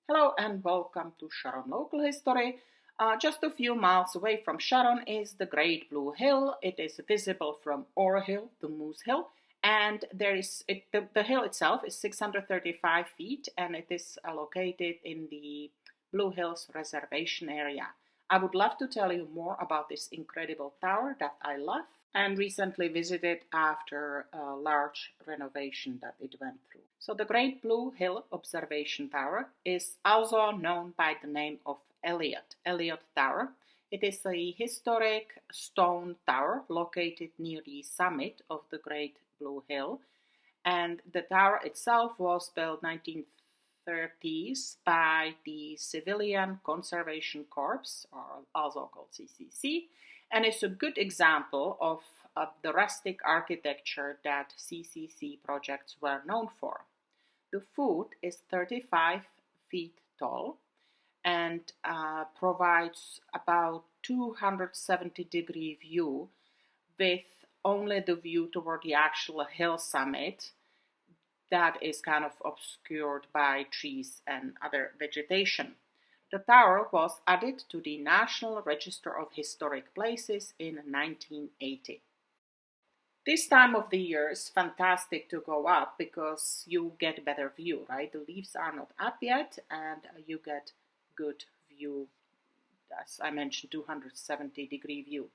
Hello and welcome to Sharon Local History. Just a few miles away from Sharon is the Great Blue Hill. It is visible from Ore Hill to Moose Hill, and the hill itself is 635 feet, and it is located in the Blue Hills Reservation area. I would love to tell you more about this incredible tower that I love and recently visited after a large renovation that it went through. So the Great Blue Hill Observation Tower is also known by the name of Eliot Tower. It is a historic stone tower located near the summit of the Great Blue Hill, and the tower itself was built 1930s by the Civilian Conservation Corps, or also called CCC, and it's a good example of the rustic architecture that CCC projects were known for. The foot is 35 feet tall and provides about 270-degree view with only the view toward the actual hill summit that is kind of obscured by trees and other vegetation. The tower was added to the National Register of Historic Places in 1980. This time of the year is fantastic to go up because you get better view, right? The leaves are not up yet and you get good view, as I mentioned, 270-degree view.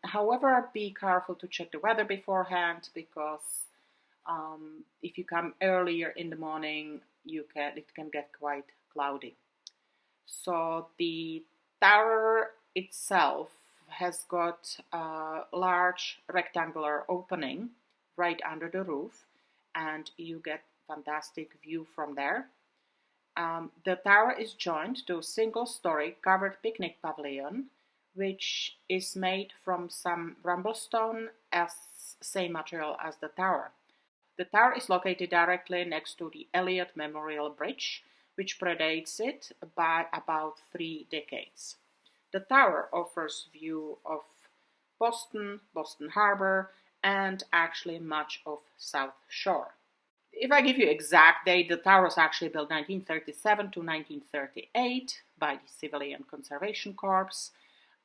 However, be careful to check the weather beforehand because if you come earlier in the morning, it can get quite cloudy. So the tower itself has got a large rectangular opening right under the roof, and you get fantastic view from there. The tower is joined to a single-story covered picnic pavilion, which is made from some rumblestone as same material as the tower. The tower is located directly next to the Eliot Memorial Bridge, which predates it by about 3 decades. The tower offers view of Boston, Boston Harbor, and actually much of South Shore. If I give you exact date, the tower was actually built 1937 to 1938 by the Civilian Conservation Corps,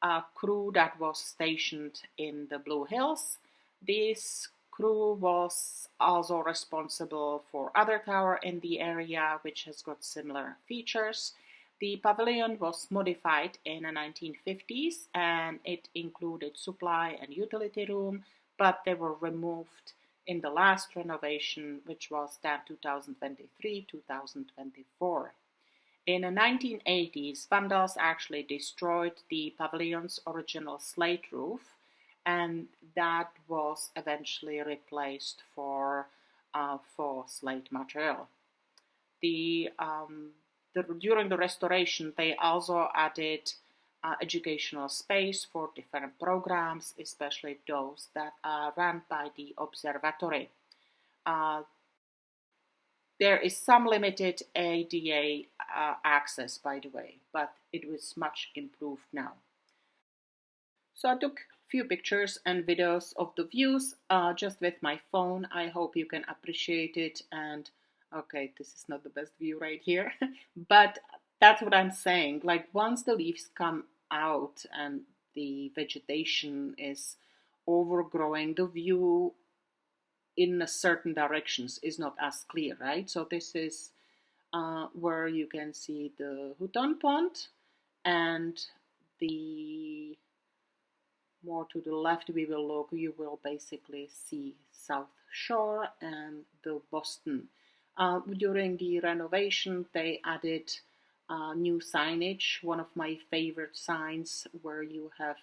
a crew that was stationed in the Blue Hills. This crew was also responsible for other tower in the area which has got similar features. The pavilion was modified in the 1950s and it included supply and utility room, but they were removed in the last renovation, which was done 2023-2024. In the 1980s, vandals actually destroyed the pavilion's original slate roof, and that was eventually replaced for slate material. During the restoration, they also added educational space for different programs, especially those that are run by the observatory. There is some limited ADA access, by the way, but it was much improved now. So I took a few pictures and videos of the views just with my phone. I hope you can appreciate it. And okay, this is not the best view right here, but that's what I'm saying. Like once the leaves come out and the vegetation is overgrowing, the view in certain directions is not as clear, right? So this is where you can see the Houghton Pond, and the more to the left we will look, you will basically see South Shore and the Boston. During the renovation, they added new signage, one of my favorite signs where you have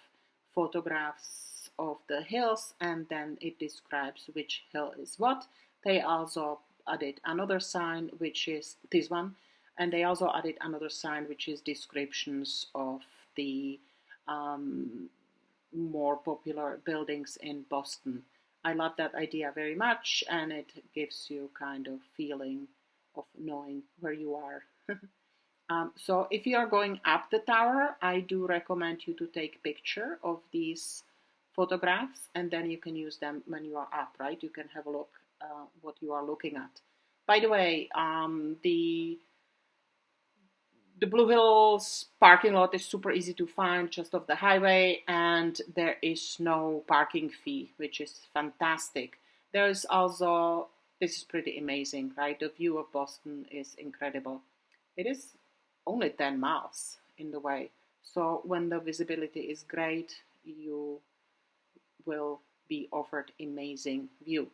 photographs of the hills and then it describes which hill is what. They also added another sign, which is this one, and they also added another sign which is descriptions of the more popular buildings in Boston. I love that idea very much, and it gives you kind of feeling of knowing where you are. So if you are going up the tower, I do recommend you to take a picture of these photographs, and then you can use them when you are up, right? You can have a look what you are looking at. By the way, the The Blue Hills parking lot is super easy to find just off the highway, and there is no parking fee, which is fantastic. There's also, this is pretty amazing, right? The view of Boston is incredible. It is only 10 miles in the way. So when the visibility is great, you will be offered amazing view.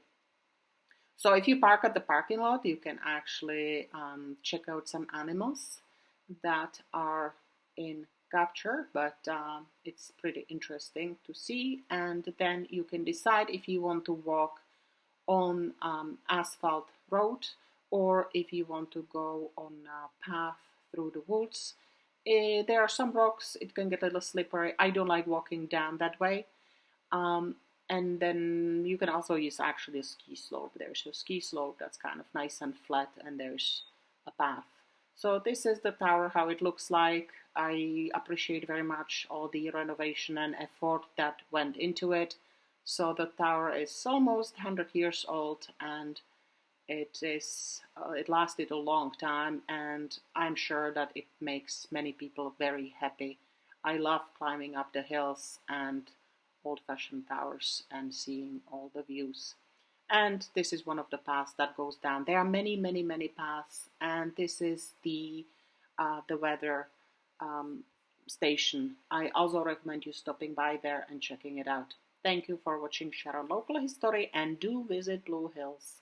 So if you park at the parking lot, you can actually check out some animals that are in capture, but it's pretty interesting to see. And then you can decide if you want to walk on asphalt road or if you want to go on a path through the woods. There are some rocks, it can get a little slippery. I don't like walking down that way. Um, and then you can also use actually a ski slope. There's a ski slope that's kind of nice and flat, and there's a path. So this is the tower, how it looks like. I appreciate very much all the renovation and effort that went into it. So the tower is almost 100 years old, and it lasted a long time, and I'm sure that it makes many people very happy. I love climbing up the hills and old-fashioned towers and seeing all the views. And this is one of the paths that goes down. There are many, many, many paths, and this is the weather station. I also recommend you stopping by there and checking it out. Thank you for watching Sharon Local History, and do visit Blue Hills.